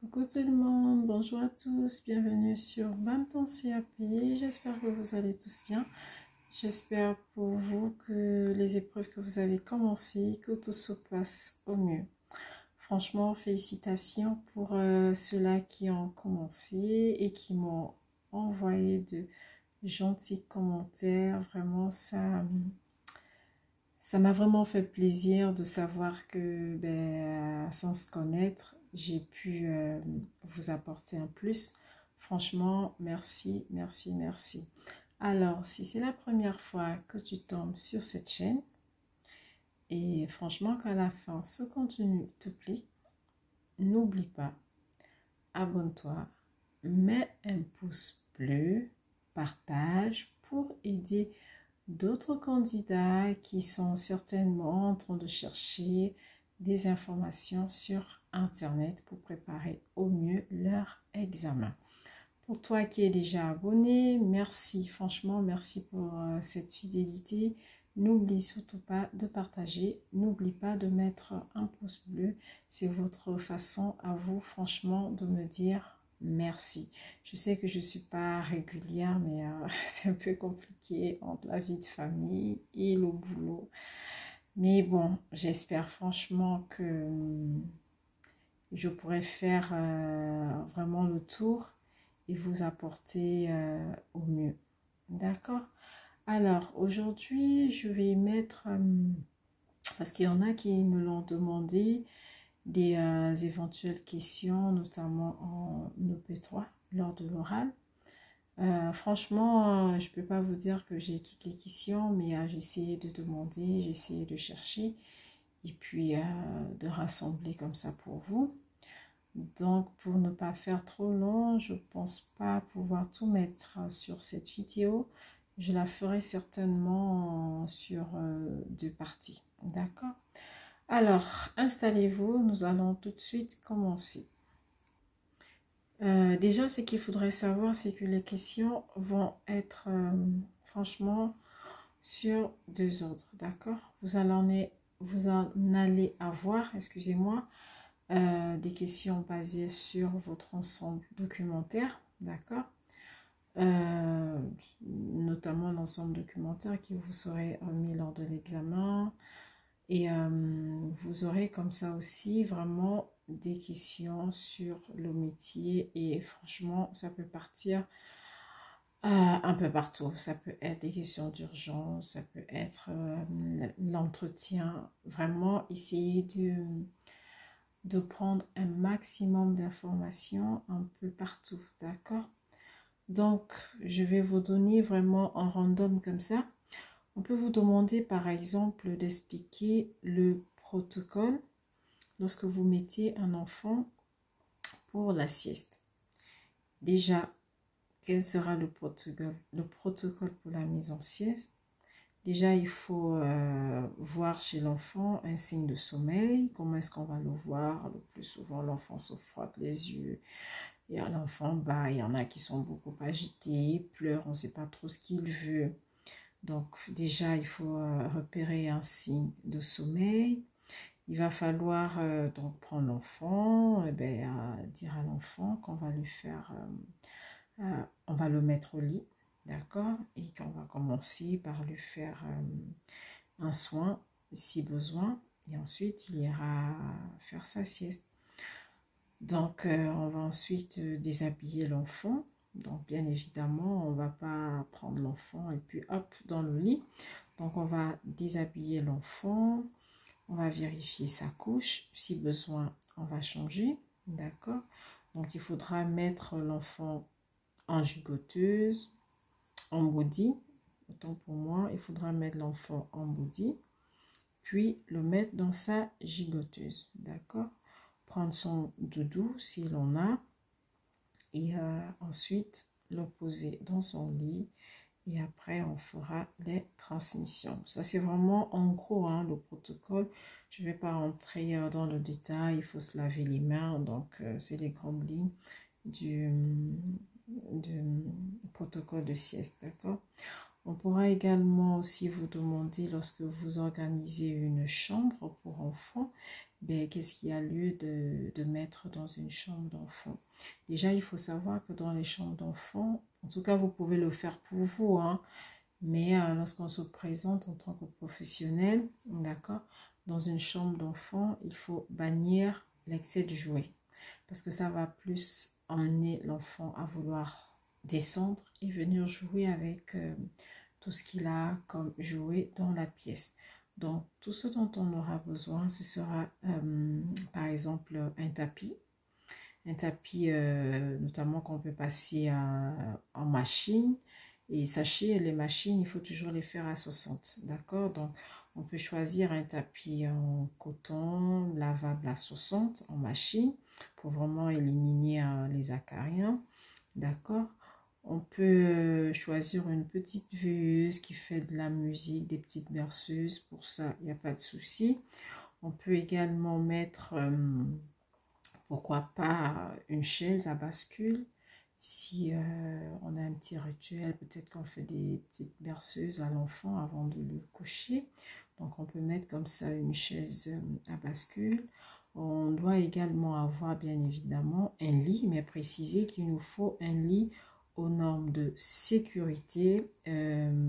Coucou tout le monde, bonjour à tous, bienvenue sur BAM ton CAP. J'espère que vous allez tous bien. J'espère pour vous que les épreuves que vous avez commencées, que tout se passe au mieux. Franchement, félicitations pour ceux-là qui ont commencé et qui m'ont envoyé de gentils commentaires. Vraiment, ça m'a vraiment fait plaisir de savoir que, sans se connaître, j'ai pu vous apporter un plus. Franchement, merci, merci, merci. Alors, si c'est la première fois que tu tombes sur cette chaîne, et franchement qu'à la fin, ce contenu te plaît, n'oublie pas, abonne-toi, mets un pouce bleu, partage pour aider d'autres candidats qui sont certainement en train de chercher des informations sur Internet pour préparer au mieux leur examen. Pour toi qui es déjà abonné, merci, franchement, merci pour cette fidélité. N'oublie surtout pas de partager, n'oublie pas de mettre un pouce bleu. C'est votre façon à vous, franchement, de me dire merci. Je sais que je ne suis pas régulière, mais c'est un peu compliqué entre la vie de famille et le boulot. Mais bon, j'espère franchement que je pourrai faire vraiment le tour et vous apporter au mieux. D'accord? Alors, aujourd'hui, je vais mettre, parce qu'il y en a qui me l'ont demandé, des éventuelles questions, notamment en OP3, lors de l'oral. Franchement, je ne peux pas vous dire que j'ai toutes les questions, mais j'ai essayé de demander, j'ai essayé de chercher, et puis de rassembler comme ça pour vous. Donc, pour ne pas faire trop long, je ne pense pas pouvoir tout mettre sur cette vidéo. Je la ferai certainement sur deux parties. D'accord? Alors, installez-vous. Nous allons tout de suite commencer. Déjà, ce qu'il faudrait savoir, c'est que les questions vont être, franchement, sur deux ordres. D'accord? Vous en allez avoir, excusez-moi, des questions basées sur votre ensemble documentaire, d'accord, notamment l'ensemble documentaire qui vous serait remis lors de l'examen, et vous aurez comme ça aussi vraiment des questions sur le métier, et franchement ça peut partir un peu partout. Ça peut être des questions d'urgence, ça peut être l'entretien. Vraiment essayer de prendre un maximum d'informations un peu partout, d'accord? Donc, je vais vous donner vraiment en random comme ça. On peut vous demander par exemple d'expliquer le protocole lorsque vous mettez un enfant pour la sieste. Déjà, quel sera le protocole pour la mise en sieste? Déjà, il faut voir chez l'enfant un signe de sommeil. Comment est-ce qu'on va le voir? Le plus souvent, l'enfant se frotte les yeux. Et à l'enfant, il y en a qui sont beaucoup agités, pleurent, on ne sait pas trop ce qu'il veut. Donc, déjà, il faut repérer un signe de sommeil. Il va falloir donc prendre l'enfant, dire à l'enfant qu'on va lui faire, on va le mettre au lit. D'accord? Et qu'on va commencer par lui faire un soin si besoin. Et ensuite, il ira faire sa sieste. Donc, on va ensuite déshabiller l'enfant. Donc, bien évidemment, on ne va pas prendre l'enfant et puis hop, dans le lit. Donc, on va déshabiller l'enfant. On va vérifier sa couche. Si besoin, on va changer. D'accord? Donc, il faudra mettre l'enfant en gigoteuse, en body, autant pour moi, il faudra mettre l'enfant en body, puis le mettre dans sa gigoteuse, d'accord? Prendre son doudou s'il en a, et ensuite le poser dans son lit, et après on fera les transmissions. Ça c'est vraiment en gros le protocole. Je ne vais pas entrer dans le détail, il faut se laver les mains, donc c'est les grandes lignes du protocole de sieste, d'accord? On pourra également aussi vous demander, lorsque vous organisez une chambre pour enfants, ben, qu'est-ce qu'il y a lieu de mettre dans une chambre d'enfant. Déjà, il faut savoir que dans les chambres d'enfants, en tout cas, vous pouvez le faire pour vous, hein, mais lorsqu'on se présente en tant que professionnel, d'accord, dans une chambre d'enfant, il faut bannir l'excès de jouets. Parce que ça va plus emmener l'enfant à vouloir descendre et venir jouer avec tout ce qu'il a comme jouet dans la pièce. Donc, tout ce dont on aura besoin, ce sera par exemple un tapis notamment qu'on peut passer en machine. Et sachez, les machines, il faut toujours les faire à 60, d'accord? Donc, on peut choisir un tapis en coton lavable à 60 en machine pour vraiment éliminer les acariens, d'accord? On peut choisir une petite veilleuse qui fait de la musique, des petites berceuses, pour ça, il n'y a pas de souci. On peut également mettre pourquoi pas une chaise à bascule. Si on a un petit rituel, peut-être qu'on fait des petites berceuses à l'enfant avant de le coucher. Donc on peut mettre comme ça une chaise à bascule. On doit également avoir bien évidemment un lit, mais préciser qu'il nous faut un lit aux normes de sécurité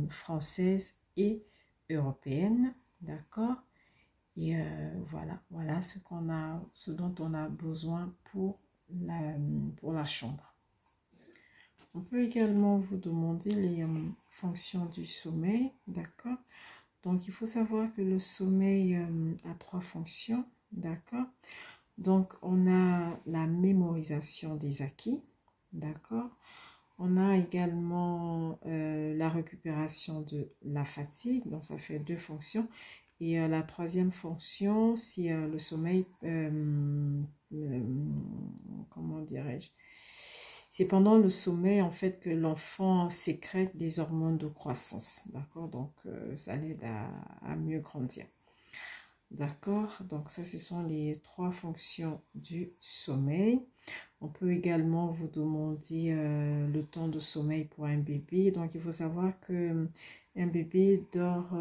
françaises et européennes. D'accord? Et voilà ce dont on a besoin pour la chambre. On peut également vous demander les fonctions du sommeil, d'accord? Donc, il faut savoir que le sommeil a 3 fonctions, d'accord? Donc, on a la mémorisation des acquis, d'accord? On a également la récupération de la fatigue, donc ça fait 2 fonctions. Et la troisième fonction, c'est le sommeil, comment dirais-je? C'est pendant le sommeil, en fait, que l'enfant sécrète des hormones de croissance, d'accord? Donc, ça l'aide à mieux grandir. D'accord? Donc, ça, ce sont les 3 fonctions du sommeil. On peut également vous demander le temps de sommeil pour un bébé. Donc, il faut savoir que un bébé dort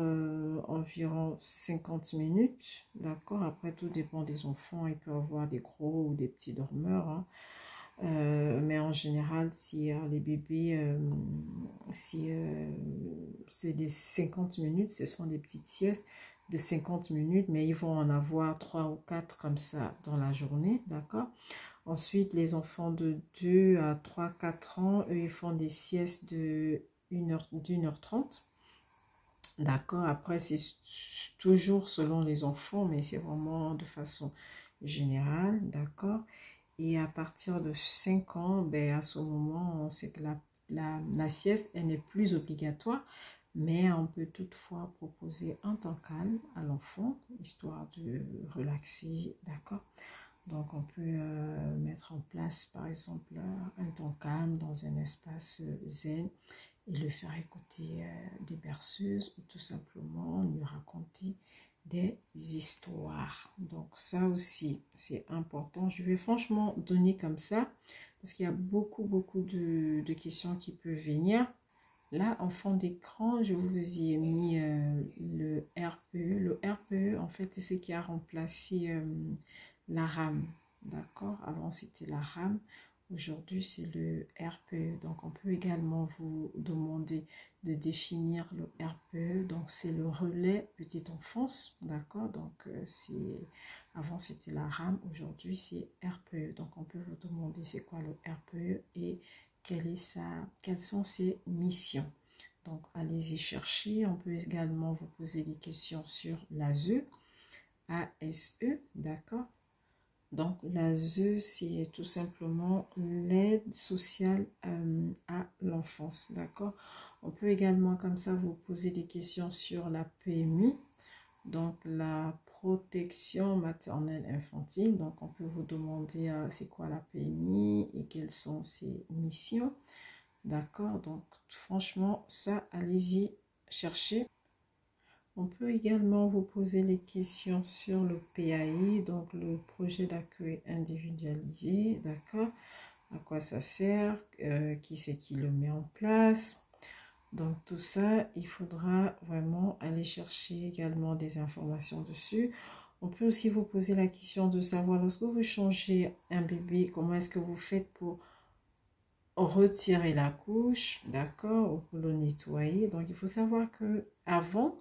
environ 50 minutes. D'accord? Après, tout dépend des enfants. Il peut y avoir des gros ou des petits dormeurs, hein. Mais en général, si les bébés, si c'est des 50 minutes, ce sont des petites siestes de 50 minutes, mais ils vont en avoir 3 ou 4 comme ça dans la journée, d'accord? Ensuite, les enfants de 2 à 3, 4 ans, eux, ils font des siestes de 1h30. D'accord, après, c'est toujours selon les enfants, mais c'est vraiment de façon générale, d'accord? Et à partir de 5 ans, ben, à ce moment, on sait que la sieste, elle n'est plus obligatoire, mais on peut toutefois proposer un temps calme à l'enfant, histoire de relaxer, d'accord? Donc, on peut mettre en place, par exemple, un temps calme dans un espace zen et le faire écouter des berceuses ou tout simplement lui raconter des histoires. Donc, ça aussi, c'est important. Je vais franchement donner comme ça parce qu'il y a beaucoup de questions qui peuvent venir. Là, en fond d'écran, je vous ai mis le RPE. Le RPE, en fait, c'est ce qui a remplacé la RAM. D'accord? Avant, c'était la RAM. Aujourd'hui, c'est le RPE. Donc, on peut également vous demander de définir le RPE. Donc, c'est le relais petite enfance. D'accord? Donc, avant, c'était la RAM. Aujourd'hui, c'est RPE. Donc, on peut vous demander c'est quoi le RPE et quelles sont ses missions. Donc, allez-y chercher. On peut également vous poser des questions sur l'ASE, ASE, d'accord? Donc, l'ASE, c'est tout simplement l'aide sociale à l'enfance, d'accord? On peut également, comme ça, vous poser des questions sur la PMI, donc la protection maternelle infantile. Donc, on peut vous demander c'est quoi la PMI et quelles sont ses missions. D'accord, donc franchement, ça, allez-y chercher. On peut également vous poser les questions sur le PAI, donc le projet d'accueil individualisé. D'accord, à quoi ça sert, qui c'est qui le met en place. Donc tout ça, il faudra vraiment aller chercher également des informations dessus. On peut aussi vous poser la question de savoir, lorsque vous changez un bébé, comment est-ce que vous faites pour retirer la couche, d'accord, ou pour le nettoyer. Donc il faut savoir que avant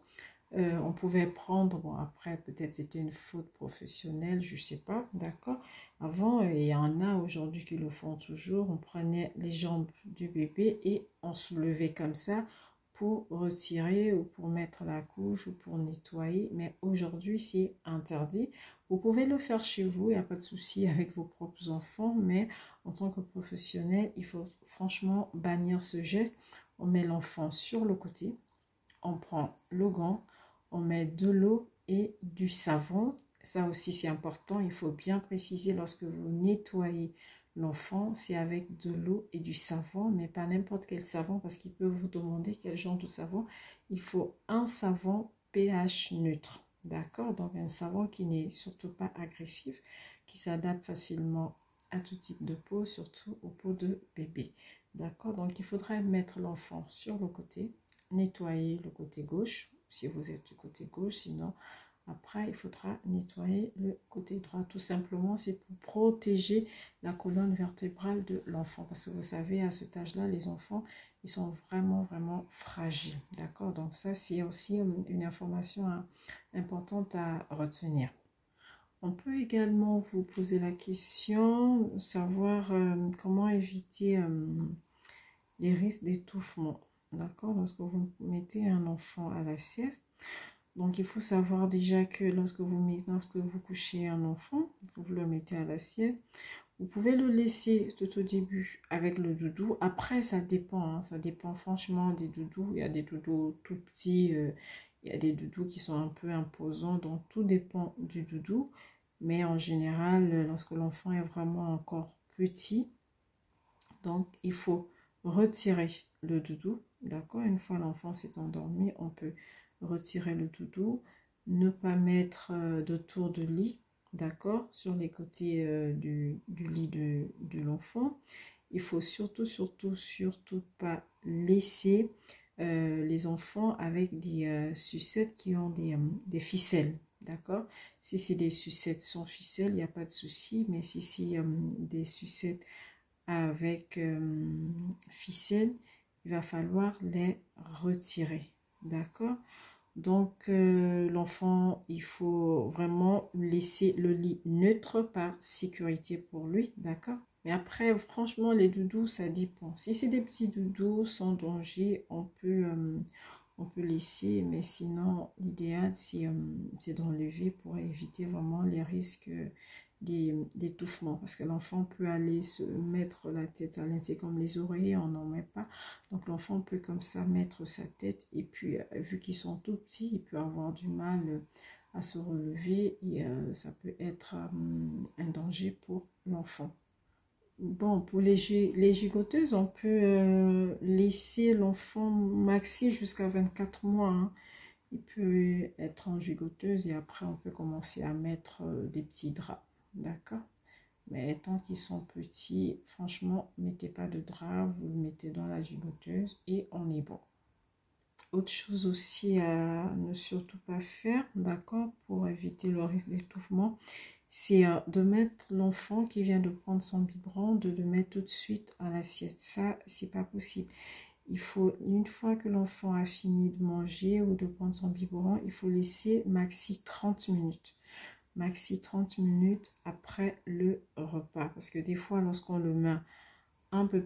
on pouvait prendre, bon après peut-être c'était une faute professionnelle, je sais pas, d'accord. Avant, il y en a aujourd'hui qui le font toujours, on prenait les jambes du bébé et on soulevait comme ça pour retirer ou pour mettre la couche ou pour nettoyer, mais aujourd'hui c'est interdit. Vous pouvez le faire chez vous, il n'y a pas de souci avec vos propres enfants, mais en tant que professionnel, il faut franchement bannir ce geste. On met l'enfant sur le côté, on prend le gant, on met de l'eau et du savon. Ça aussi c'est important, il faut bien préciser lorsque vous nettoyez l'enfant, c'est avec de l'eau et du savon, mais pas n'importe quel savon parce qu'il peut vous demander quel genre de savon. Il faut un savon pH neutre, d'accord? Donc un savon qui n'est surtout pas agressif, qui s'adapte facilement à tout type de peau, surtout aux peaux de bébé. D'accord? Donc il faudrait mettre l'enfant sur le côté, nettoyer le côté gauche, si vous êtes du côté gauche, sinon après il faudra nettoyer le côté droit. Tout simplement, c'est pour protéger la colonne vertébrale de l'enfant, parce que vous savez, à cet âge-là, les enfants, ils sont vraiment fragiles, d'accord? Donc ça, c'est aussi une information importante à retenir. On peut également vous poser la question, savoir comment éviter les risques d'étouffement. D'accord? Lorsque vous mettez un enfant à la sieste, donc il faut savoir déjà que lorsque vous couchez un enfant, vous le mettez à la sieste, vous pouvez le laisser tout au début avec le doudou. Après, ça dépend, hein, ça dépend franchement des doudous. Il y a des doudous tout petits, il y a des doudous qui sont un peu imposants, donc tout dépend du doudou. Mais en général, lorsque l'enfant est vraiment encore petit, donc il faut retirer le doudou, d'accord? Une fois l'enfant s'est endormi, on peut retirer le doudou, ne pas mettre de tour de lit, d'accord? Sur les côtés du lit de l'enfant. Il faut surtout pas laisser les enfants avec des sucettes qui ont des ficelles, d'accord? Si c'est des sucettes sans ficelle, il n'y a pas de souci, mais si c'est des sucettes avec ficelle, il va falloir les retirer, d'accord? Donc l'enfant, il faut vraiment laisser le lit neutre par sécurité pour lui, d'accord? Mais après, franchement, les doudous, ça dépend. Si c'est des petits doudous sans danger, on peut laisser, mais sinon, l'idéal, c'est d'enlever pour éviter vraiment les risques d'étouffement. Parce que l'enfant peut aller se mettre la tête à l'intérieur, comme les oreillers, on n'en met pas. Donc, l'enfant peut comme ça mettre sa tête. Et puis, vu qu'ils sont tout petits, il peut avoir du mal à se relever. Et ça peut être un danger pour l'enfant. Bon, pour les gigoteuses, on peut laisser l'enfant maxi jusqu'à 24 mois, hein. Il peut être en gigoteuse et après on peut commencer à mettre des petits draps, d'accord? Mais tant qu'ils sont petits, franchement, mettez pas de drap, vous le mettez dans la gigoteuse et on est bon. Autre chose aussi à ne surtout pas faire, d'accord, pour éviter le risque d'étouffement, c'est de mettre l'enfant qui vient de prendre son biberon, de le mettre tout de suite à l'assiette. Ça, c'est pas possible. Il faut, une fois que l'enfant a fini de manger ou de prendre son biberon, il faut laisser maxi 30 minutes. Maxi 30 minutes après le repas. Parce que des fois, lorsqu'on le met un peu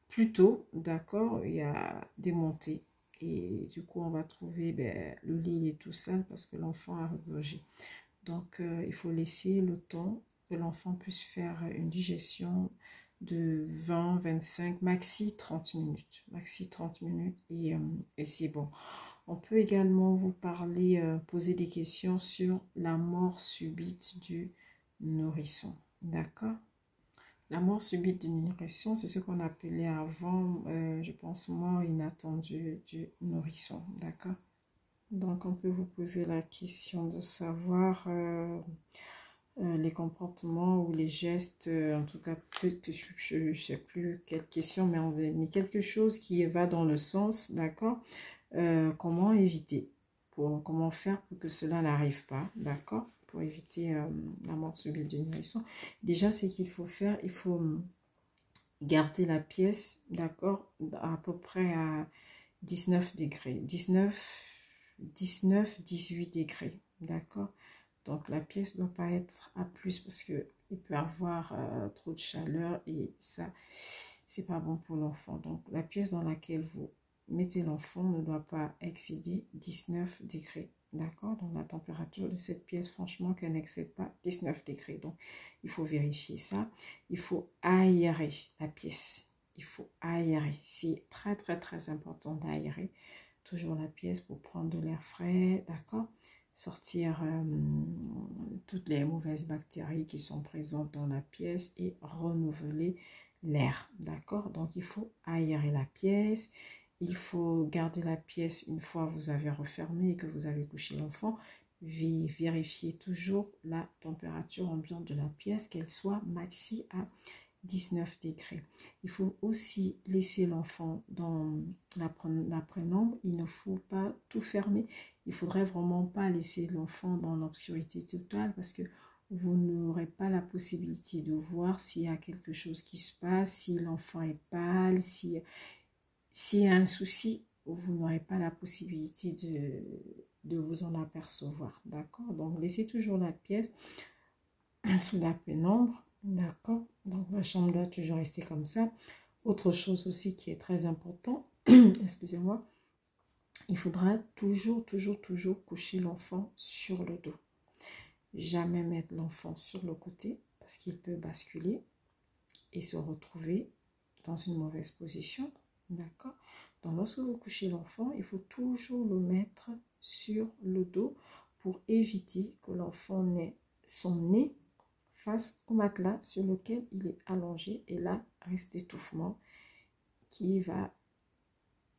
plus tôt, d'accord, il y a des montées. Et du coup, on va trouver le lit il est tout sale parce que l'enfant a regorgé. Donc, il faut laisser le temps que l'enfant puisse faire une digestion de 20, 25, maxi 30 minutes. Maxi 30 minutes et c'est bon. On peut également vous parler, poser des questions sur la mort subite du nourrisson. D'accord? La mort subite du nourrisson, c'est ce qu'on appelait avant, je pense, mort inattendue du nourrisson. D'accord? Donc, on peut vous poser la question de savoir les comportements ou les gestes, en tout cas, je ne sais plus quelle question, mais quelque chose qui va dans le sens, d'accord? Comment éviter, comment faire pour que cela n'arrive pas, d'accord? Pour éviter la mort subite du nourrisson. Déjà, ce qu'il faut faire, il faut garder la pièce, d'accord, à peu près à 19 degrés, 18 degrés, d'accord? Donc la pièce ne doit pas être à plus parce que il peut avoir trop de chaleur et ça, c'est pas bon pour l'enfant. Donc la pièce dans laquelle vous mettez l'enfant ne doit pas excéder 19 degrés. D'accord? Donc la température de cette pièce, franchement, qu'elle n'excède pas 19 degrés. Donc il faut vérifier ça. Il faut aérer la pièce. Il faut aérer. C'est très très très important d'aérer toujours la pièce pour prendre de l'air frais. D'accord? Sortir toutes les mauvaises bactéries qui sont présentes dans la pièce et renouveler l'air. D'accord? Donc il faut aérer la pièce. Il faut garder la pièce une fois vous avez refermé et que vous avez couché l'enfant. Vérifiez toujours la température ambiante de la pièce, qu'elle soit maxi à 19 degrés. Il faut aussi laisser l'enfant dans la pénombre. Il ne faut pas tout fermer. Il ne faudrait vraiment pas laisser l'enfant dans l'obscurité totale parce que vous n'aurez pas la possibilité de voir s'il y a quelque chose qui se passe, si l'enfant est pâle, s'il y a un souci, vous n'aurez pas la possibilité de vous en apercevoir. D'accord? Donc, laissez toujours la pièce sous la pénombre. D'accord? Donc, la chambre doit toujours rester comme ça. Autre chose aussi qui est très important, excusez-moi, il faudra toujours coucher l'enfant sur le dos. Jamais mettre l'enfant sur le côté parce qu'il peut basculer et se retrouver dans une mauvaise position. D'accord? Donc, lorsque vous couchez l'enfant, il faut toujours le mettre sur le dos pour éviter que l'enfant n'ait son nez face au matelas sur lequel il est allongé et là, risque d'étouffement qui va,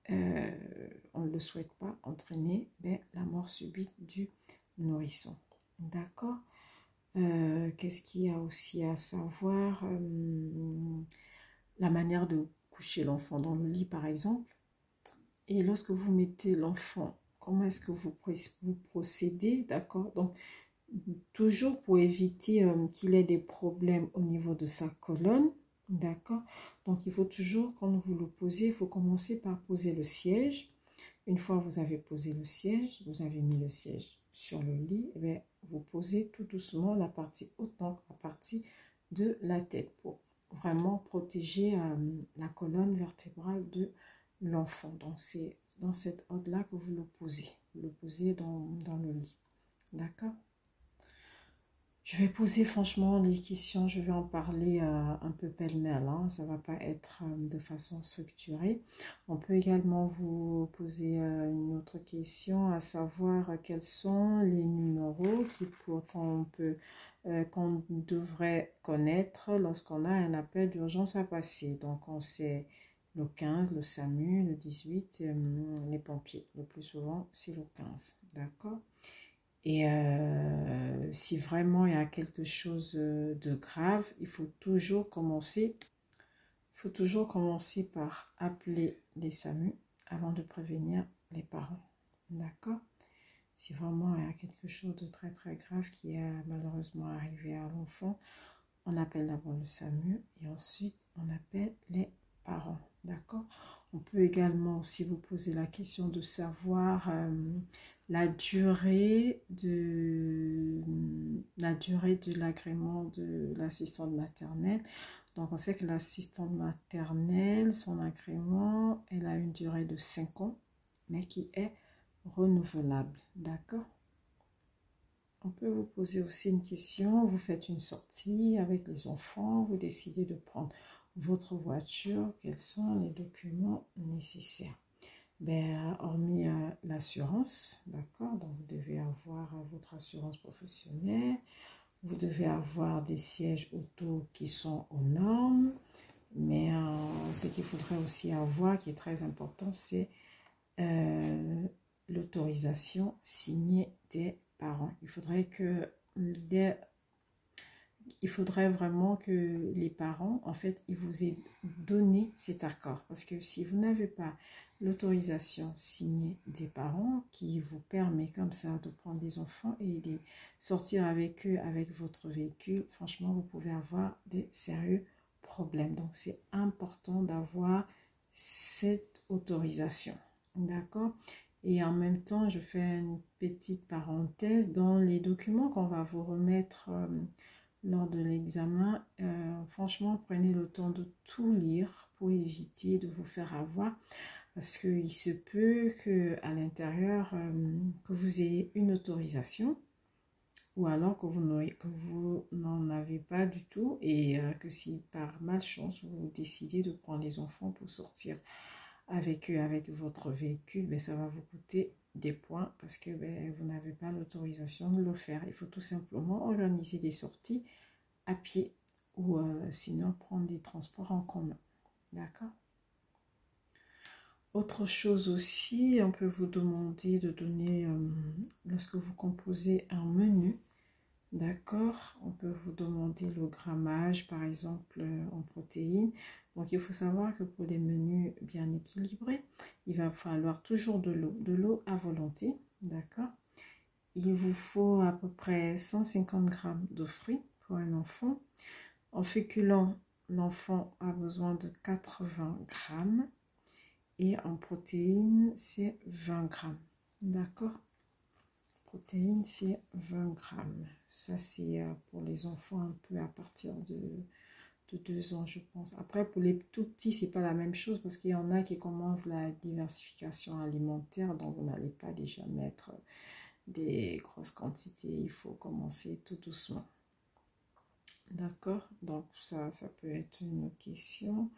on ne le souhaite pas, entraîner la mort subite du nourrisson. D'accord? Qu'est-ce qu'il y a aussi à savoir? La manière de coucher l'enfant dans le lit, par exemple. Et lorsque vous mettez l'enfant, comment est-ce que vous procédez? D'accord? Donc, toujours pour éviter qu'il ait des problèmes au niveau de sa colonne. D'accord? Donc, il faut toujours, quand vous le posez, il faut commencer par poser le siège. Une fois que vous avez posé le siège, vous avez mis le siège sur le lit, et bien, vous posez tout doucement la partie haute, donc la partie de la tête, pour vraiment protéger la colonne vertébrale de l'enfant. Donc, c'est dans cette ordre-là que vous le posez. Vous le posez dans le lit. D'accord? Je vais poser franchement les questions, je vais en parler un peu pêle-mêle, hein. Ça ne va pas être de façon structurée. On peut également vous poser une autre question, à savoir quels sont les numéros qu'on devrait connaître lorsqu'on a un appel d'urgence à passer. Donc on sait le 15, le SAMU, le 18, les pompiers. Le plus souvent, c'est le 15, d'accord? Et si vraiment il y a quelque chose de grave, il faut toujours commencer par appeler les SAMU avant de prévenir les parents. D'accord? Si vraiment il y a quelque chose de très très grave qui est malheureusement arrivé à l'enfant, on appelle d'abord le SAMU et ensuite on appelle les parents. D'accord? On peut également aussi vous poser la question de savoir la durée de l'agrément de l'assistante maternelle. Donc, on sait que l'assistante maternelle, son agrément, elle a une durée de 5 ans, mais qui est renouvelable. D'accord? On peut vous poser aussi une question. Vous faites une sortie avec les enfants, vous décidez de prendre votre voiture. Quels sont les documents nécessaires? Hormis l'assurance, d'accord? Donc, vous devez avoir votre assurance professionnelle. Vous devez avoir des sièges auto qui sont aux normes. Mais ce qu'il faudrait aussi avoir, qui est très important, c'est l'autorisation signée des parents. Il faudrait que dès il faudrait vraiment que les parents, en fait, ils vous aient donné cet accord. Parce que si vous n'avez pas l'autorisation signée des parents qui vous permet comme ça de prendre des enfants et de sortir avec eux avec votre véhicule, franchement, vous pouvez avoir des sérieux problèmes. Donc, c'est important d'avoir cette autorisation. D'accord? Et en même temps, je fais une petite parenthèse dans les documents qu'on va vous remettre lors de l'examen. Franchement, prenez le temps de tout lire pour éviter de vous faire avoir. Parce qu'il se peut qu'à l'intérieur, que vous ayez une autorisation ou alors que vous n'en avez pas du tout et que si par malchance vous décidez de prendre les enfants pour sortir avec eux, avec votre véhicule, ben, ça va vous coûter des points parce que ben, vous n'avez pas l'autorisation de le faire. Il faut tout simplement organiser des sorties à pied ou sinon prendre des transports en commun. D'accord? Autre chose aussi, on peut vous demander de donner, lorsque vous composez un menu, d'accord, on peut vous demander le grammage, par exemple, en protéines. Donc, il faut savoir que pour des menus bien équilibrés, il va falloir toujours de l'eau à volonté, d'accord. Il vous faut à peu près 150 grammes de fruits pour un enfant. En féculents, l'enfant a besoin de 80 grammes. Et en protéines, c'est 20 grammes. D'accord? Protéines, c'est 20 grammes. Ça, c'est pour les enfants un peu à partir de 2 ans, je pense. Après, pour les tout petits, c'est pas la même chose parce qu'il y en a qui commencent la diversification alimentaire. Donc, vous n'allez pas déjà mettre des grosses quantités. Il faut commencer tout doucement. D'accord? Donc, ça peut être une question.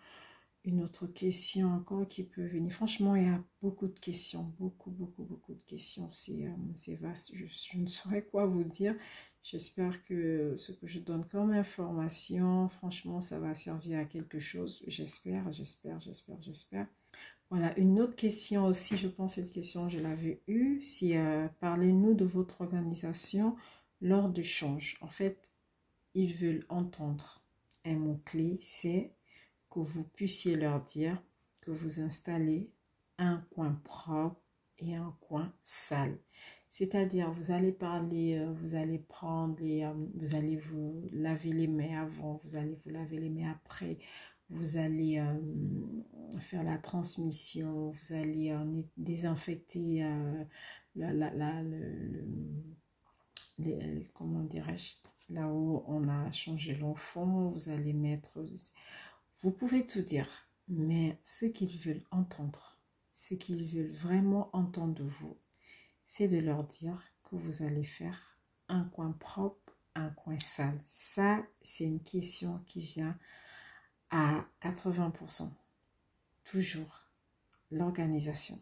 Une autre question encore qui peut venir. Franchement, il y a beaucoup de questions. Beaucoup de questions. C'est vaste. Je ne saurais quoi vous dire. J'espère que ce que je donne comme information, franchement, ça va servir à quelque chose. J'espère. Voilà, une autre question aussi, je pense que cette question, je l'avais eue. C'est parlez-nous de votre organisation lors du change. En fait, ils veulent entendre un mot-clé, c'est que vous puissiez leur dire que vous installez un coin propre et un coin sale. C'est-à-dire, vous allez parler, vous allez prendre vous allez vous laver les mains avant, vous allez vous laver les mains après, vous allez faire la transmission, vous allez désinfecter comment dirais-je, là où on a changé l'enfant, vous allez mettre... Vous pouvez tout dire, mais ce qu'ils veulent entendre, ce qu'ils veulent vraiment entendre de vous, c'est de leur dire que vous allez faire un coin propre, un coin sale. Ça, c'est une question qui vient à 80%. Toujours l'organisation.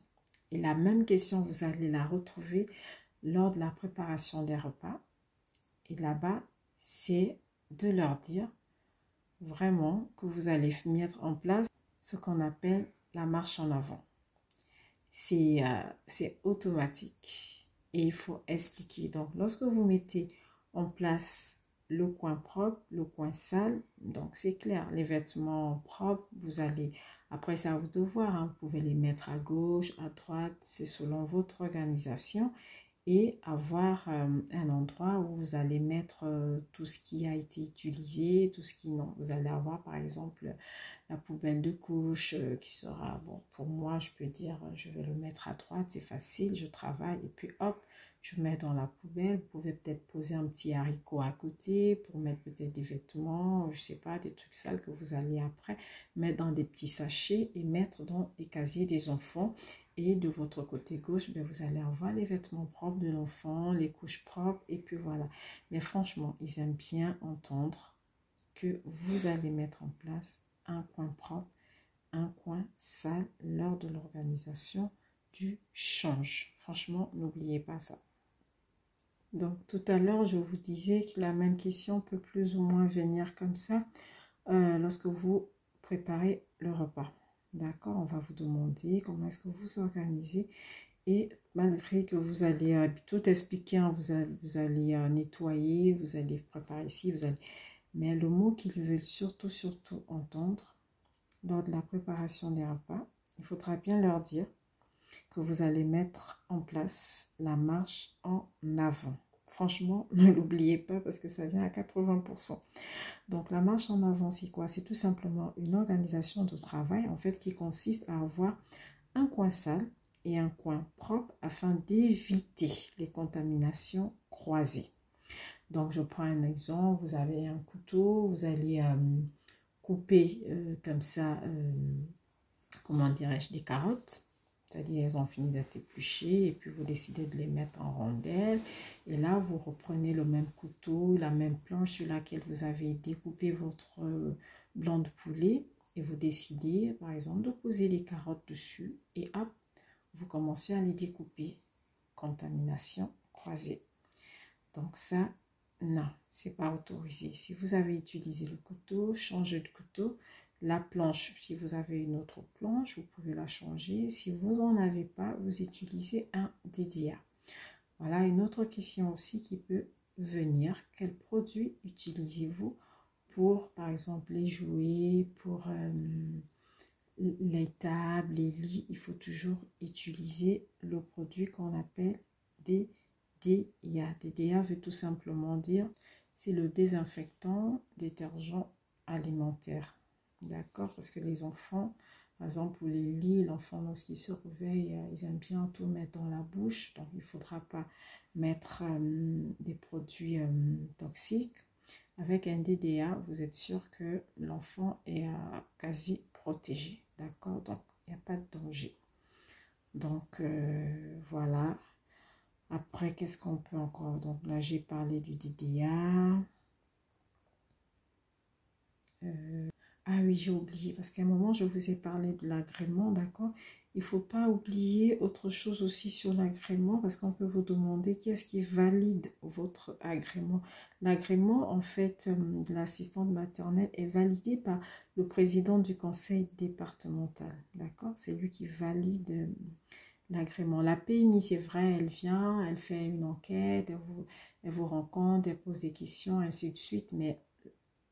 Et la même question, vous allez la retrouver lors de la préparation des repas. Et là-bas, c'est de leur dire vraiment que vous allez mettre en place ce qu'on appelle la marche en avant. C'est automatique et il faut expliquer. Donc, lorsque vous mettez en place le coin propre, le coin sale, donc c'est clair, les vêtements propres, vous allez, après c'est à vous de voir, hein, vous pouvez les mettre à gauche, à droite, c'est selon votre organisation et avoir un endroit où vous allez mettre tout ce qui a été utilisé, tout ce qui non. Vous allez avoir par exemple la poubelle de couche qui sera, bon, pour moi je peux dire je vais le mettre à droite, c'est facile, je travaille et puis hop, je mets dans la poubelle. Vous pouvez peut-être poser un petit haricot à côté pour mettre peut-être des vêtements, je sais pas, des trucs sales que vous allez après mettre dans des petits sachets et mettre dans les casiers des enfants. Et de votre côté gauche, ben, vous allez avoir les vêtements propres de l'enfant, les couches propres et puis voilà. Mais franchement, ils aiment bien entendre que vous allez mettre en place un coin propre, un coin sale lors de l'organisation du change. Franchement, n'oubliez pas ça. Donc tout à l'heure, je vous disais que la même question peut plus ou moins venir comme ça lorsque vous préparez le repas. D'accord, on va vous demander comment est-ce que vous vous organisez et malgré que vous allez tout expliquer, hein, vous allez nettoyer, vous allez préparer ici, vous allez Mais le mot qu'ils veulent surtout entendre lors de la préparation des repas, il faudra bien leur dire que vous allez mettre en place la marche en avant. Franchement, ne l'oubliez pas parce que ça vient à 80%. Donc, la marche en avant, c'est quoi? C'est tout simplement une organisation de travail, en fait, qui consiste à avoir un coin sale et un coin propre afin d'éviter les contaminations croisées. Donc, je prends un exemple. Vous avez un couteau, vous allez couper comme ça, comment dirais-je, des carottes. C'est-à-dire, elles ont fini d'être épluchées et puis vous décidez de les mettre en rondelles. Et là, vous reprenez le même couteau, la même planche sur laquelle vous avez découpé votre blanc de poulet. Et vous décidez, par exemple, de poser les carottes dessus. Et hop, vous commencez à les découper. Contamination croisée. Donc ça, non, c'est pas autorisé. Si vous avez utilisé le couteau, changez de couteau. La planche, si vous avez une autre planche, vous pouvez la changer. Si vous n'en avez pas, vous utilisez un DDA. Voilà une autre question aussi qui peut venir. Quel produit utilisez-vous pour, par exemple, les jouets, pour les tables, les lits? Il faut toujours utiliser le produit qu'on appelle DDA. DDA veut tout simplement dire, c'est le désinfectant détergent alimentaire. D'accord? Parce que les enfants, par exemple pour les lits, l'enfant lorsqu'il se réveille, ils aiment bien tout mettre dans la bouche. Donc il ne faudra pas mettre des produits toxiques. Avec un DDA, vous êtes sûr que l'enfant est quasi protégé. D'accord? Donc il n'y a pas de danger. Donc voilà. Après, qu'est-ce qu'on peut encore? Donc là, j'ai parlé du DDA. Ah oui, j'ai oublié, parce qu'à un moment, je vous ai parlé de l'agrément, d'accord? Il ne faut pas oublier autre chose aussi sur l'agrément, parce qu'on peut vous demander qui est-ce qui valide votre agrément. L'agrément, en fait, de l'assistante maternelle est validé par le président du conseil départemental, d'accord? C'est lui qui valide l'agrément. La PMI, c'est vrai, elle vient, elle fait une enquête, elle vous rencontre, elle pose des questions, ainsi de suite, mais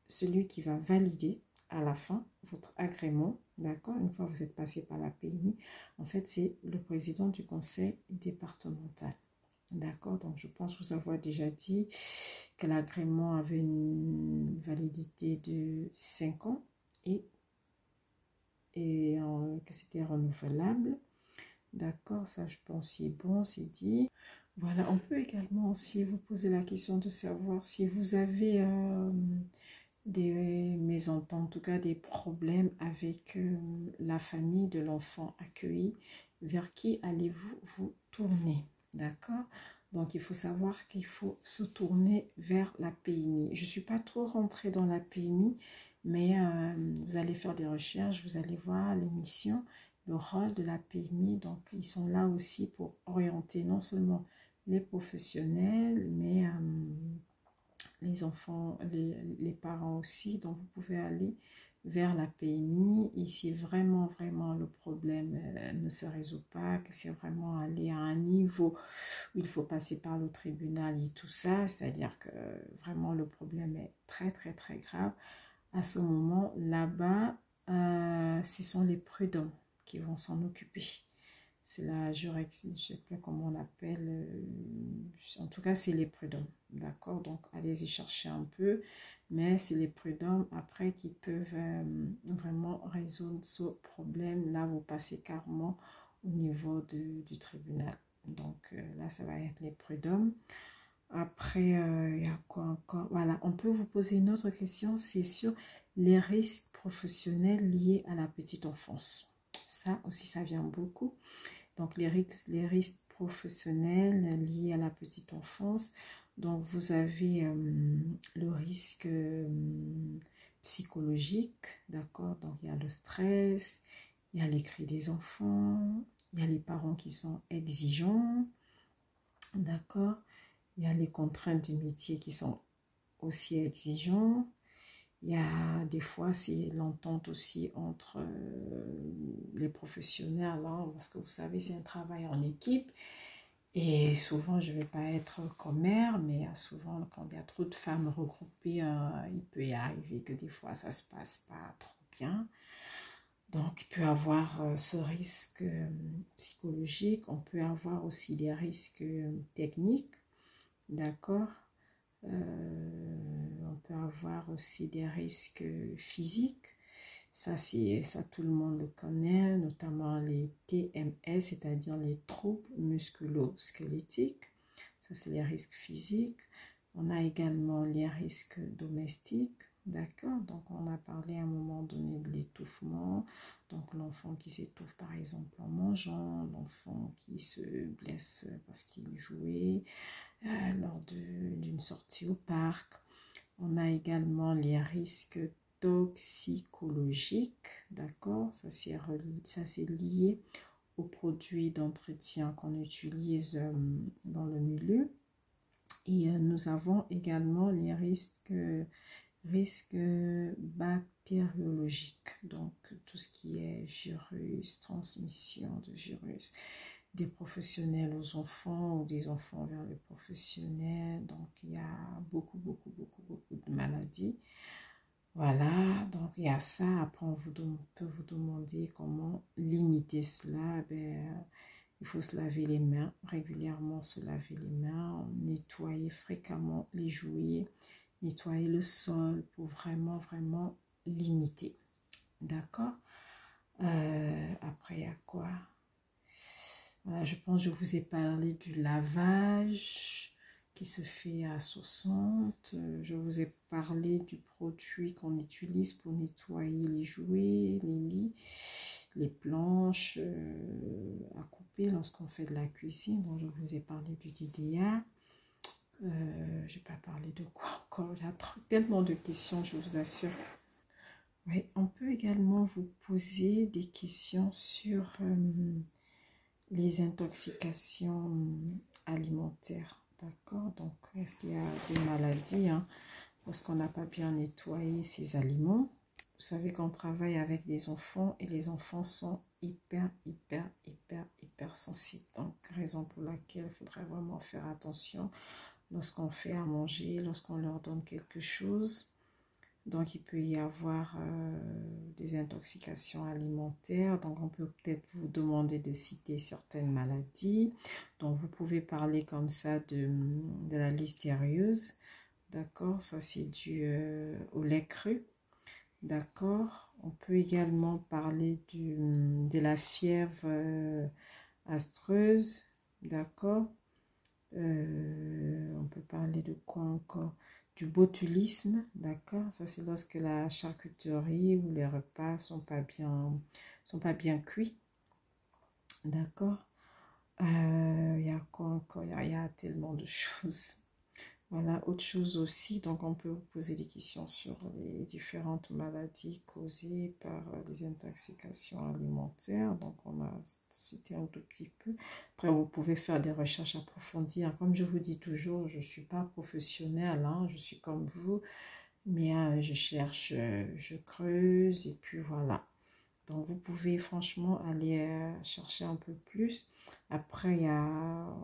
celui qui va valider à la fin votre agrément, d'accord, une fois que vous êtes passé par la PMI, en fait, c'est le président du conseil départemental. D'accord, donc je pense vous avoir déjà dit que l'agrément avait une validité de 5 ans et que c'était renouvelable. D'accord, ça je pense c'est bon, c'est dit. Voilà, on peut également aussi vous poser la question de savoir si vous avez des mésententes, en tout cas des problèmes avec la famille de l'enfant accueilli. Vers qui allez-vous vous tourner? D'accord? Donc il faut savoir qu'il faut se tourner vers la PMI. Je ne suis pas trop rentrée dans la PMI, mais vous allez faire des recherches, vous allez voir l'émission, le rôle de la PMI. Donc ils sont là aussi pour orienter non seulement les professionnels, mais les enfants, les parents aussi. Donc vous pouvez aller vers la PMI et si vraiment le problème ne se résout pas, que c'est vraiment aller à un niveau où il faut passer par le tribunal et tout ça, c'est-à-dire que vraiment le problème est très grave, à ce moment là-bas, ce sont les prud'hommes qui vont s'en occuper. C'est la juridiction, je ne sais plus comment on appelle, en tout cas c'est les prud'hommes, d'accord? Donc allez-y chercher un peu, mais c'est les prud'hommes après qui peuvent vraiment résoudre ce problème. Là vous passez carrément au niveau du tribunal, donc là ça va être les prud'hommes. Après il y a quoi encore? Voilà, on peut vous poser une autre question, c'est sur les risques professionnels liés à la petite enfance. Ça aussi ça vient beaucoup. Donc les risques professionnels liés à la petite enfance. Donc vous avez le risque psychologique, d'accord? Donc il y a le stress, il y a les cris des enfants, il y a les parents qui sont exigeants, d'accord? Il y a les contraintes du métier qui sont aussi exigeantes. Il y a des fois, c'est l'entente aussi entre les professionnels, hein, parce que vous savez, c'est un travail en équipe. Et souvent, je ne vais pas être comme mère, mais souvent, quand il y a trop de femmes regroupées, il peut y arriver que des fois, ça ne se passe pas trop bien. Donc, il peut y avoir ce risque psychologique. On peut avoir aussi des risques techniques, d'accord? On peut avoir aussi des risques physiques. Ça, tout le monde le connaît, notamment les TMS, c'est-à-dire les troubles musculo-squelettiques. Ça, c'est les risques physiques. On a également les risques domestiques, d'accord? Donc, on a parlé à un moment donné de l'étouffement. Donc, l'enfant qui s'étouffe, par exemple, en mangeant, l'enfant qui se blesse parce qu'il jouait lors d'une sortie au parc. On a également les risques toxicologiques, d'accord? Ça, c'est lié aux produits d'entretien qu'on utilise dans le milieu. Et nous avons également les risques bactériologiques, donc tout ce qui est virus, transmission de virus, des professionnels aux enfants ou des enfants vers les professionnels. Donc, il y a beaucoup de maladies. Voilà, donc il y a ça. Après, peut vous demander comment limiter cela. Il faut se laver les mains, régulièrement se laver les mains, nettoyer fréquemment les jouets, nettoyer le sol pour vraiment limiter. D'accord? Après, il y a quoi? Voilà, je pense que je vous ai parlé du lavage qui se fait à 60. Je vous ai parlé du produit qu'on utilise pour nettoyer les jouets, les lits, les planches à couper lorsqu'on fait de la cuisine. Donc, je vous ai parlé du DDA. Je n'ai pas parlé de quoi encore. Il y a tellement de questions, je vous assure. Oui, on peut également vous poser des questions sur les intoxications alimentaires. D'accord? Donc, est-ce qu'il y a des maladies lorsqu'on n'a pas bien nettoyé ses aliments? Vous savez qu'on travaille avec des enfants et les enfants sont hyper sensibles. Donc, raison pour laquelle il faudrait vraiment faire attention lorsqu'on fait à manger, lorsqu'on leur donne quelque chose. Donc, il peut y avoir des intoxications alimentaires. Donc, on peut peut-être vous demander de citer certaines maladies. Donc, vous pouvez parler comme ça de la listériose. D'accord? Ça, c'est dû au lait cru. D'accord? On peut également parler de la fièvre astreuse. D'accord? On peut parler de quoi encore? Du botulisme, d'accord? Ça, c'est lorsque la charcuterie ou les repas sont pas bien cuits, d'accord? Il y a quoi encore? Il y a tellement de choses. Voilà, autre chose aussi, donc on peut vous poser des questions sur les différentes maladies causées par les intoxications alimentaires. Donc on a cité un tout petit peu. Après, vous pouvez faire des recherches approfondies. Comme je vous dis toujours, je ne suis pas professionnelle, je suis comme vous, mais je cherche, je creuse et puis voilà. Donc, vous pouvez franchement aller chercher un peu plus. Après, il y a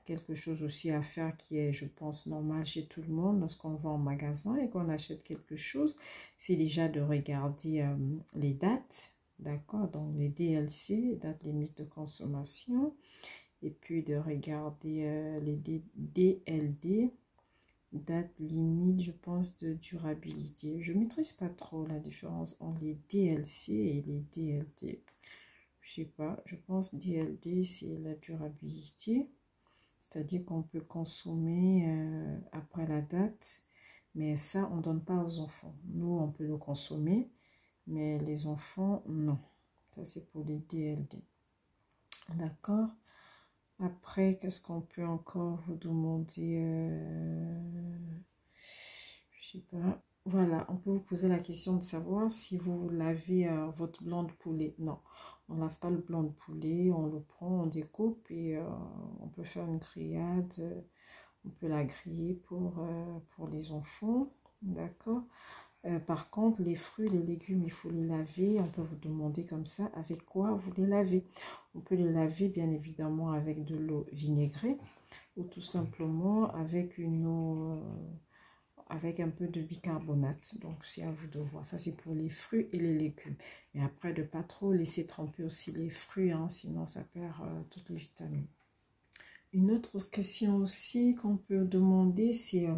quelque chose aussi à faire qui est, je pense, normal chez tout le monde lorsqu'on va en magasin et qu'on achète quelque chose. C'est déjà de regarder les dates, d'accord? Donc, les DLC, dates limites de consommation. Et puis, de regarder les DLD, date limite, je pense, de durabilité. Je ne maîtrise pas trop la différence entre les DLC et les DLD. Je sais pas, je pense DLD, c'est la durabilité. C'est-à-dire qu'on peut consommer après la date, mais ça, on ne donne pas aux enfants. Nous, on peut le consommer, mais les enfants, non. Ça, c'est pour les DLD. D'accord? Après, qu'est-ce qu'on peut encore vous demander je sais pas. Voilà, on peut vous poser la question de savoir si vous lavez votre blanc de poulet. Non, on ne lave pas le blanc de poulet, on le prend, on découpe et on peut faire une grillade. On peut la griller pour les enfants, d'accord? Par contre, les fruits, les légumes, il faut les laver. On peut vous demander comme ça, avec quoi vous les lavez. On peut les laver bien évidemment avec de l'eau vinaigrée ou tout simplement avec une eau, avec un peu de bicarbonate. Donc, c'est à vous de voir. Ça, c'est pour les fruits et les légumes. Mais après, de pas trop laisser tremper aussi les fruits, hein, sinon ça perd toutes les vitamines. Une autre question aussi qu'on peut demander, c'est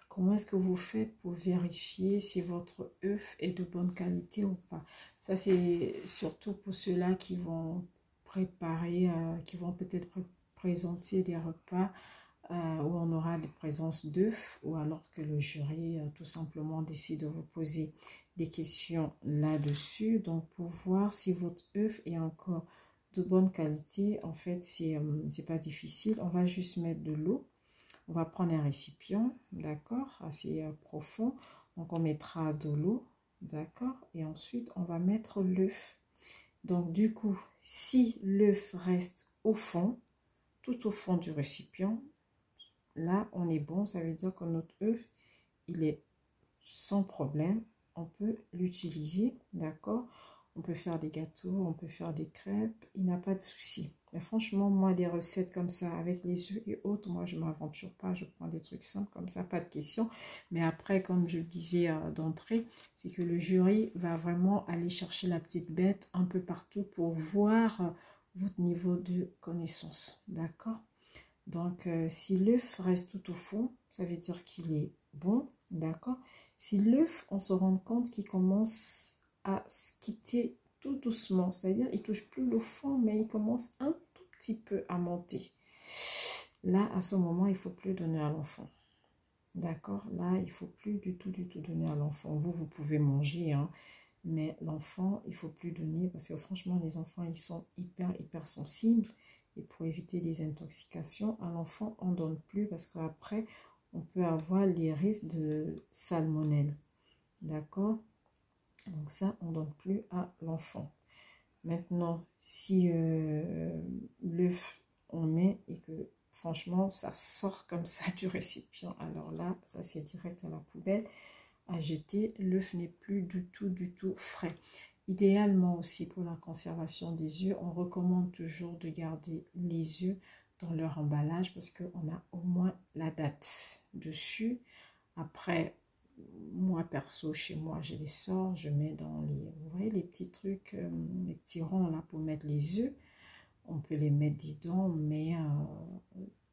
comment est-ce que vous faites pour vérifier si votre œuf est de bonne qualité ou pas. Ça, c'est surtout pour ceux-là qui vont préparer, qui vont peut-être présenter des repas où on aura des présences d'œufs, ou alors que le jury tout simplement décide de vous poser des questions là-dessus. Donc, pour voir si votre œuf est encore de bonne qualité, en fait, c'est pas difficile. On va juste mettre de l'eau. On va prendre un récipient, d'accord, assez profond. Donc, on mettra de l'eau, d'accord, et ensuite, on va mettre l'œuf. Donc, du coup, si l'œuf reste au fond, tout au fond du récipient, là, on est bon. Ça veut dire que notre œuf, il est sans problème. On peut l'utiliser, d'accord. On peut faire des gâteaux, on peut faire des crêpes. Il n'y a pas de souci. Mais franchement, moi, des recettes comme ça, avec les œufs et autres, moi, je ne m'aventure pas. Je prends des trucs simples comme ça, pas de question. Mais après, comme je le disais d'entrée, c'est que le jury va vraiment aller chercher la petite bête un peu partout pour voir votre niveau de connaissance, d'accord. Donc, si l'œuf reste tout au fond, ça veut dire qu'il est bon, d'accord. Si l'œuf, on se rend compte qu'il commence à se quitter tout doucement, c'est-à-dire il touche plus le fond, mais il commence un tout petit peu à monter. Là, à ce moment, il ne faut plus donner à l'enfant. D'accord. Là, il ne faut plus du tout donner à l'enfant. Vous pouvez manger, hein, mais l'enfant, il ne faut plus donner parce que franchement, les enfants, ils sont hyper sensibles. Et pour éviter les intoxications, à l'enfant, on ne donne plus parce qu'après, on peut avoir les risques de salmonelle. D'accord? Donc ça, on ne donne plus à l'enfant. Maintenant, si l'œuf, on met et que franchement, ça sort comme ça du récipient, alors là, ça c'est direct à la poubelle, à jeter. L'œuf n'est plus du tout frais. Idéalement aussi pour la conservation des œufs, on recommande toujours de garder les œufs dans leur emballage parce qu'on a au moins la date dessus. Après, moi perso, chez moi, je les sors, je mets dans les, vous voyez, les petits trucs, les petits ronds là pour mettre les œufs. On peut les mettre dedans, mais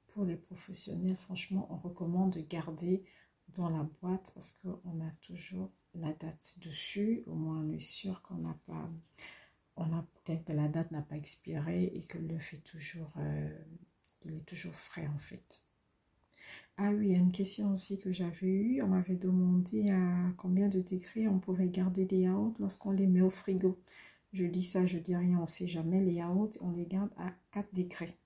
pour les professionnels, franchement, on recommande de garder dans la boîte parce qu'on a toujours la date dessus. Au moins, on est sûr qu'on n'a pas, que la date n'a pas expiré et que l'œuf est toujours, il est toujours frais en fait. Ah oui, il y a une question aussi que j'avais eue. On m'avait demandé à combien de degrés on pouvait garder des yaourts lorsqu'on les met au frigo. Je dis ça, je dis rien, on ne sait jamais. Les yaourts, on les garde à 4 degrés.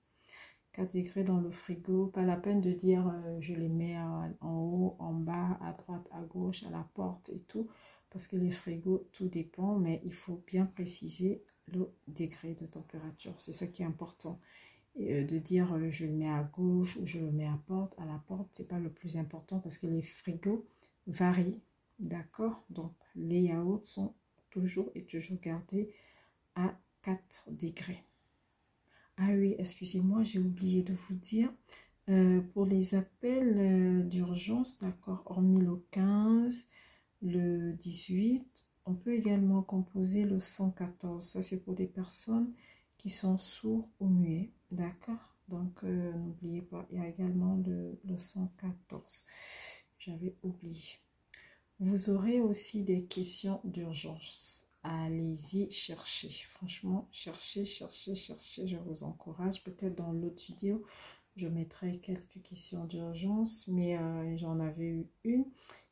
4 degrés dans le frigo. Pas la peine de dire je les mets en haut, en bas, à droite, à gauche, à la porte et tout. Parce que les frigos, tout dépend. Mais il faut bien préciser le degré de température. C'est ça qui est important. Et, de dire je le mets à gauche ou je le mets à la porte, c'est pas le plus important parce que les frigos varient. D'accord? Donc les yaourts sont toujours gardés à 4 degrés. Ah oui, excusez-moi, j'ai oublié de vous dire, pour les appels d'urgence, d'accord, hormis le 15, le 18, on peut également composer le 114. Ça, c'est pour des personnes qui sont sourds ou muets, d'accord. Donc, n'oubliez pas, il y a également le 114. J'avais oublié. Vous aurez aussi des questions d'urgence. Allez-y, cherchez. Franchement, cherchez. Je vous encourage. Peut-être dans l'autre vidéo, je mettrai quelques questions d'urgence. Mais j'en avais eu une.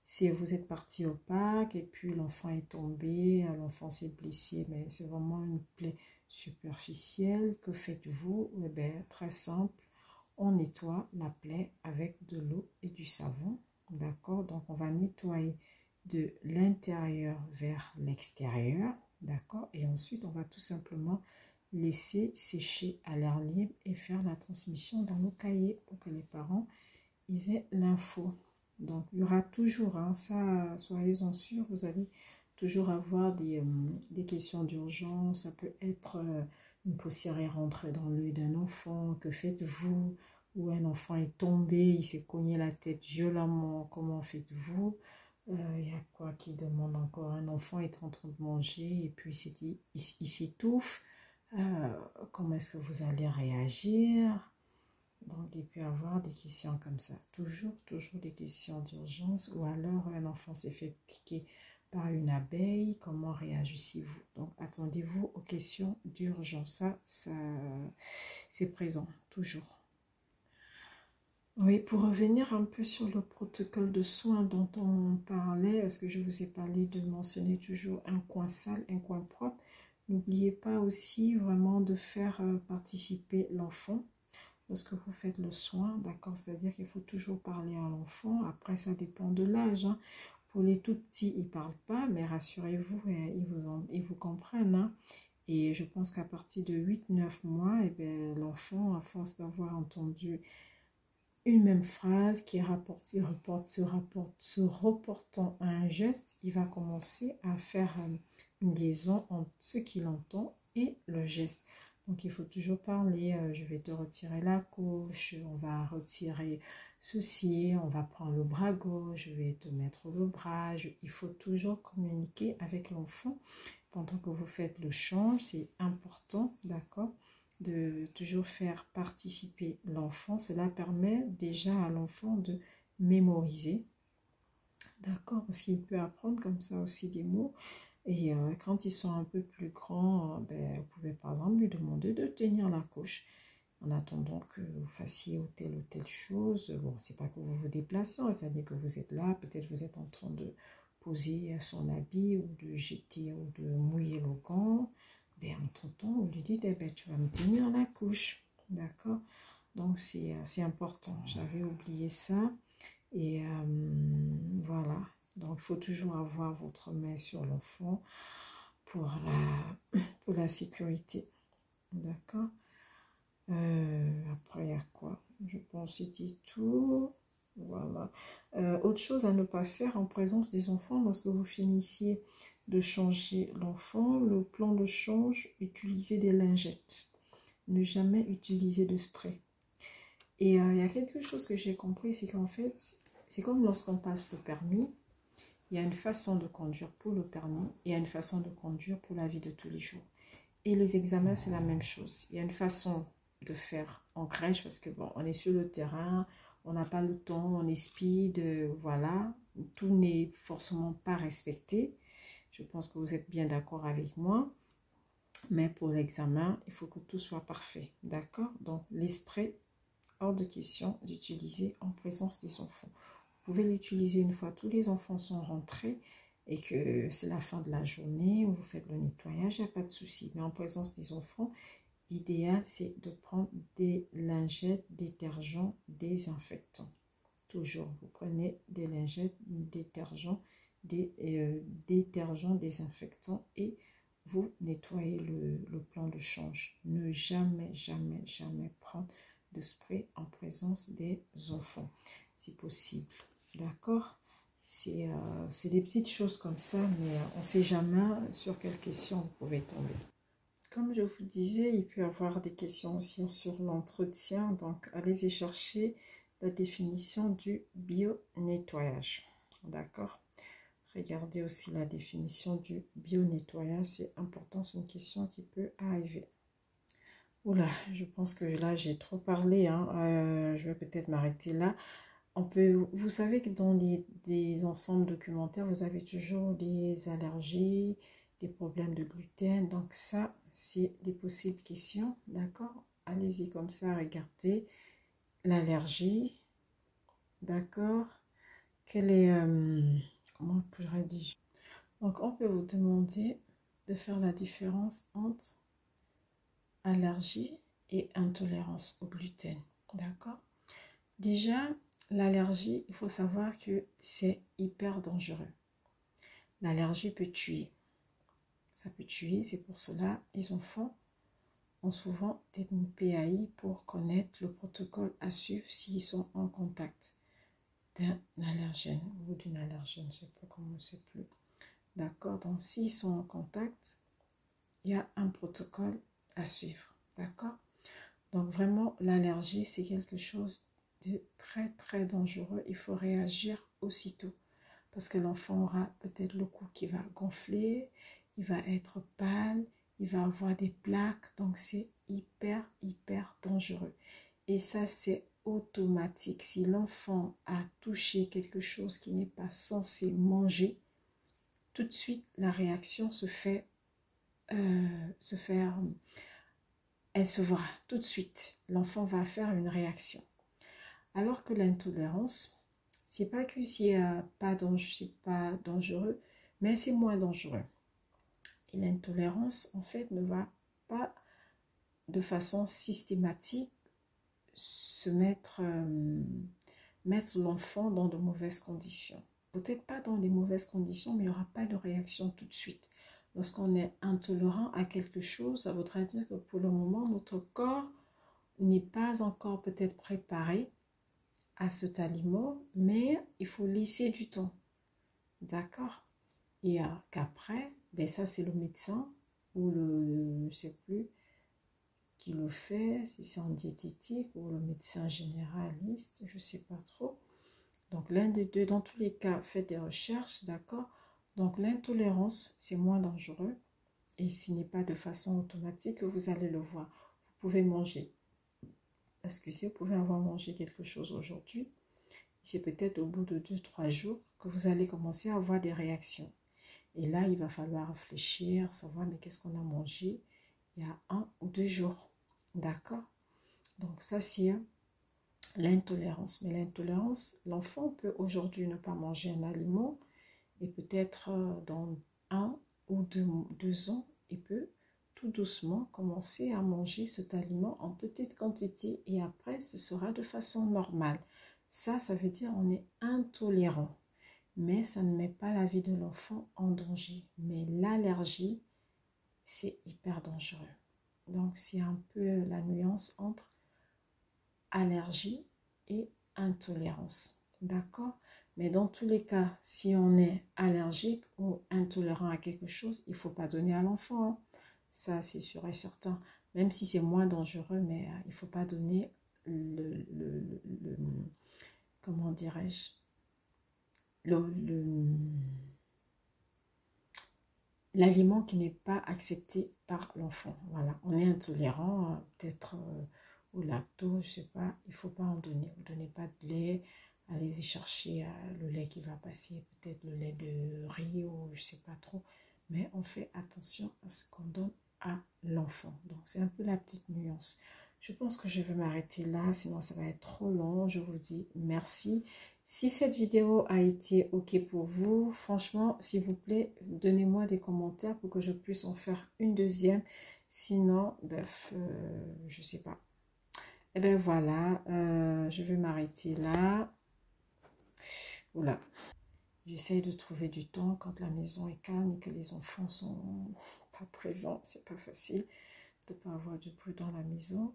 Si vous êtes parti au parc et puis l'enfant est tombé, l'enfant s'est blessé, mais c'est vraiment une plaie superficielle. Que faites-vous? Eh bien, très simple. On nettoie la plaie avec de l'eau et du savon. D'accord? Donc, on va nettoyer de l'intérieur vers l'extérieur, d'accord, et ensuite on va tout simplement laisser sécher à l'air libre et faire la transmission dans nos cahiers pour que les parents ils aient l'info. Donc, il y aura toujours, hein, ça, soyez-en sûrs, vous allez toujours avoir des questions d'urgence. Ça peut être une poussière est rentrée dans l'œil d'un enfant, que faites-vous? Ou un enfant est tombé, il s'est cogné la tête violemment, comment faites-vous? Il y a quoi qui demande encore? Un enfant est en train de manger et puis il s'étouffe. Comment est-ce que vous allez réagir? Donc, il peut y avoir des questions comme ça. Toujours des questions d'urgence. Ou alors, un enfant s'est fait piquer par une abeille. Comment réagissez-vous? Donc, attendez-vous aux questions d'urgence. Ça c'est présent, toujours. Oui, pour revenir un peu sur le protocole de soins dont on parlait, parce que je vous ai parlé de mentionner toujours un coin sale, un coin propre. N'oubliez pas aussi vraiment de faire participer l'enfant lorsque vous faites le soin, d'accord? C'est-à-dire qu'il faut toujours parler à l'enfant. Après, ça dépend de l'âge, hein. Pour les tout petits, ils ne parlent pas, mais rassurez-vous, ils vous comprennent, hein. Et je pense qu'à partir de 8 9 mois, eh bien, l'enfant, à force d'avoir entendu une même phrase qui se reportant à un geste, il va commencer à faire une liaison entre ce qu'il entend et le geste. Donc il faut toujours parler, je vais te retirer la couche, on va retirer ceci, on va prendre le bras gauche, je vais te mettre le bras. Il faut toujours communiquer avec l'enfant pendant que vous faites le change, c'est important, d'accord? De toujours faire participer l'enfant. Cela permet déjà à l'enfant de mémoriser, d'accord? Parce qu'il peut apprendre comme ça aussi des mots. Et quand ils sont un peu plus grands, ben, vous pouvez par exemple lui demander de tenir la couche en attendant que vous fassiez ou telle chose. Bon, c'est pas que vous vous déplacez, c'est-à-dire que vous êtes là, peut-être vous êtes en train de poser son habit ou de jeter ou de mouiller le gant. Ben, en temps, vous lui dites, eh ben, tu vas me tenir la couche, d'accord? Donc, c'est important. J'avais oublié ça. Et voilà. Donc, il faut toujours avoir votre main sur l'enfant pour pour la sécurité. D'accord? Après, il y a quoi? Je pense que c'était tout. Voilà. Autre chose à ne pas faire en présence des enfants, lorsque vous finissiez de changer l'enfant, le plan de change, utilisez des lingettes. Ne jamais utiliser de spray. Et il y a quelque chose que j'ai compris, c'est qu'en fait, c'est comme lorsqu'on passe le permis, il y a une façon de conduire pour le permis et il y a une façon de conduire pour la vie de tous les jours. Et les examens, c'est la même chose. Il y a une façon de faire en crèche parce que bon, on est sur le terrain, on n'a pas le temps, on est speed, voilà. Tout n'est forcément pas respecté. Je pense que vous êtes bien d'accord avec moi. Mais pour l'examen, il faut que tout soit parfait. D'accord? Donc, l'esprit, hors de question d'utiliser en présence des enfants. Vous pouvez l'utiliser une fois tous les enfants sont rentrés et que c'est la fin de la journée, vous faites le nettoyage, il n'y a pas de souci. Mais en présence des enfants, l'idéal, c'est de prendre des lingettes, détergents, désinfectants. Toujours, vous prenez des lingettes, détergents, détergents, désinfectants et vous nettoyez le plan de change. Ne jamais, jamais, jamais prendre de spray en présence des enfants, si possible. D'accord? C'est des petites choses comme ça, mais on ne sait jamais sur quelle question vous pouvez tomber. Comme je vous disais, il peut y avoir des questions aussi sur l'entretien, donc allez-y chercher la définition du bio-nettoyage. D'accord? Regardez aussi la définition du bio-nettoyage, c'est important, c'est une question qui peut arriver. Oula, je pense que là j'ai trop parlé, hein. Je vais peut-être m'arrêter là. Vous savez que dans des ensembles documentaires, vous avez toujours des allergies, des problèmes de gluten. Donc ça, c'est des possibles questions, d'accord? Allez-y comme ça, regardez l'allergie, d'accord? Quelle est, comment pourrais-je dire? Donc on peut vous demander de faire la différence entre allergie et intolérance au gluten, d'accord? Déjà, l'allergie, il faut savoir que c'est hyper dangereux. L'allergie peut tuer. Ça peut tuer, c'est pour cela les enfants ont souvent des PAI pour connaître le protocole à suivre s'ils sont en contact d'un allergène ou d'une allergène, je ne sais pas comment c'est plus. D'accord? Donc, s'ils sont en contact, il y a un protocole à suivre. D'accord? Donc, vraiment, l'allergie, c'est quelque chose de très, très dangereux. Il faut réagir aussitôt. Parce que l'enfant aura peut-être le cou qui va gonfler, il va être pâle, il va avoir des plaques. Donc, c'est hyper, hyper dangereux. Et ça, c'est automatique. Si l'enfant a touché quelque chose qui n'est pas censé manger, tout de suite, la réaction elle se verra tout de suite. L'enfant va faire une réaction. Alors que l'intolérance, c'est pas que c'est pas dangereux, mais c'est moins dangereux. Et l'intolérance, en fait, ne va pas de façon systématique se mettre l'enfant dans de mauvaises conditions. Peut-être pas dans des mauvaises conditions, mais il n'y aura pas de réaction tout de suite. Lorsqu'on est intolérant à quelque chose, ça voudrait dire que pour le moment, notre corps n'est pas encore peut-être préparé à cet aliment, mais il faut laisser du temps. D'accord? Et qu'après, ben ça c'est le médecin ou je ne sais plus qui le fait, si c'est en diététique ou le médecin généraliste, je ne sais pas trop. Donc l'un des deux, dans tous les cas, faites des recherches, d'accord? Donc l'intolérance, c'est moins dangereux et ce n'est pas de façon automatique que vous allez le voir. Vous pouvez manger, excusez, vous pouvez avoir mangé quelque chose aujourd'hui. C'est peut-être au bout de 2-3 jours que vous allez commencer à avoir des réactions. Et là, il va falloir réfléchir, savoir mais qu'est-ce qu'on a mangé il y a 1 ou 2 jours. D'accord? Donc ça, c'est l'intolérance. Mais l'intolérance, l'enfant peut aujourd'hui ne pas manger un aliment et peut-être dans 1 ou 2 ans, il peut tout doucement commencer à manger cet aliment en petite quantité et après, ce sera de façon normale. Ça veut dire on est intolérant. Mais ça ne met pas la vie de l'enfant en danger. Mais l'allergie, c'est hyper dangereux. Donc, c'est un peu la nuance entre allergie et intolérance. D'accord? Mais dans tous les cas, si on est allergique ou intolérant à quelque chose, il ne faut pas donner à l'enfant. Hein. Ça, c'est sûr et certain. Même si c'est moins dangereux, mais il ne faut pas donner comment dirais-je, l'aliment qui n'est pas accepté par l'enfant. Voilà, on est intolérant, peut-être au lactose, je sais pas, il ne faut pas en donner. Ne donnez pas de lait, allez-y chercher le lait qui va passer, peut-être le lait de riz ou je sais pas trop. Mais on fait attention à ce qu'on donne à l'enfant. Donc c'est un peu la petite nuance. Je pense que je vais m'arrêter là, sinon ça va être trop long. Je vous dis merci. Si cette vidéo a été OK pour vous, franchement, s'il vous plaît, donnez-moi des commentaires pour que je puisse en faire une deuxième. Sinon, bref, je sais pas. Et ben voilà, je vais m'arrêter là. Voilà. J'essaye de trouver du temps quand la maison est calme et que les enfants sont pas présents. C'est pas facile de ne pas avoir du bruit dans la maison.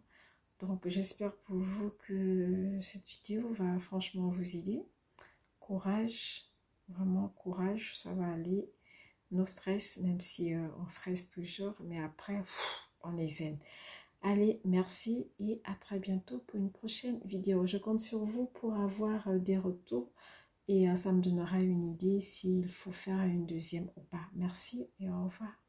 Donc, j'espère pour vous que cette vidéo va franchement vous aider. Courage, vraiment courage, ça va aller. No stress, même si on stresse toujours, mais après, on est zen. Allez, merci et à très bientôt pour une prochaine vidéo. Je compte sur vous pour avoir des retours et ça me donnera une idée s'il faut faire une deuxième ou pas. Merci et au revoir.